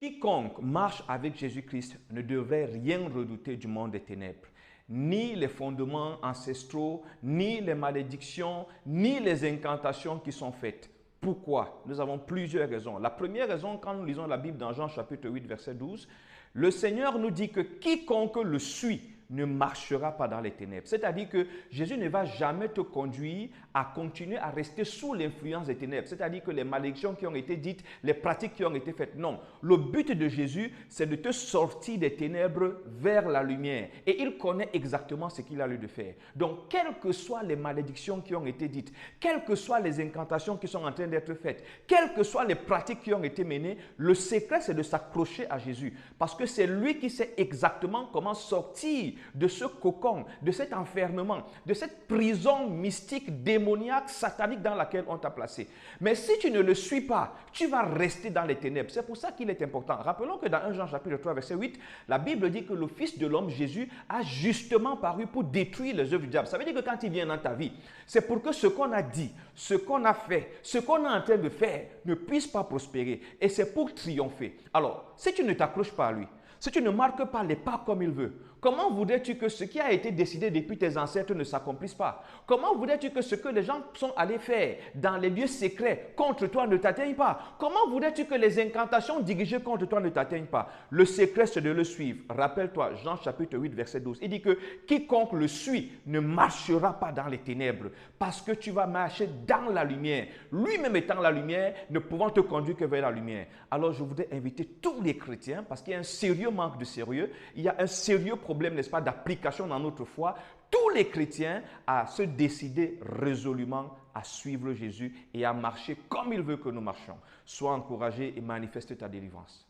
Quiconque marche avec Jésus-Christ ne devrait rien redouter du monde des ténèbres, ni les fondements ancestraux, ni les malédictions, ni les incantations qui sont faites. Pourquoi? Nous avons plusieurs raisons. La première raison, quand nous lisons la Bible dans Jean chapitre 8, verset 12, le Seigneur nous dit que quiconque le suit ne marchera pas dans les ténèbres. C'est-à-dire que Jésus ne va jamais te conduire à continuer à rester sous l'influence des ténèbres. C'est-à-dire que les malédictions qui ont été dites, les pratiques qui ont été faites, non. Le but de Jésus, c'est de te sortir des ténèbres vers la lumière. Et il connaît exactement ce qu'il a lieu de faire. Donc, quelles que soient les malédictions qui ont été dites, quelles que soient les incantations qui sont en train d'être faites, quelles que soient les pratiques qui ont été menées, le secret, c'est de s'accrocher à Jésus. Parce que c'est lui qui sait exactement comment sortir de ce cocon, de cet enfermement, de cette prison mystique, démoniaque, satanique dans laquelle on t'a placé. Mais si tu ne le suis pas, tu vas rester dans les ténèbres. C'est pour ça qu'il est important. Rappelons que dans 1 Jean chapitre 3, verset 8, la Bible dit que le Fils de l'homme, Jésus, a justement paru pour détruire les œuvres du diable. Ça veut dire que quand il vient dans ta vie, c'est pour que ce qu'on a dit, ce qu'on a fait, ce qu'on est en train de faire ne puisse pas prospérer. Et c'est pour triompher. Alors, si tu ne t'accroches pas à lui, si tu ne marques pas les pas comme il veut, comment voudrais-tu que ce qui a été décidé depuis tes ancêtres ne s'accomplisse pas? Comment voudrais-tu que ce que les gens sont allés faire dans les lieux secrets contre toi ne t'atteigne pas? Comment voudrais-tu que les incantations dirigées contre toi ne t'atteignent pas? Le secret, c'est de le suivre. Rappelle-toi, Jean chapitre 8, verset 12. Il dit que quiconque le suit ne marchera pas dans les ténèbres parce que tu vas marcher dans la lumière. Lui-même étant la lumière, ne pouvant te conduire que vers la lumière. Alors, je voudrais inviter tous les chrétiens, parce qu'il y a un sérieux manque de sérieux, il y a un sérieux problème, n'est-ce pas, d'application dans notre foi, tous les chrétiens à se décider résolument à suivre Jésus et à marcher comme il veut que nous marchions. Sois encouragé et manifeste ta délivrance.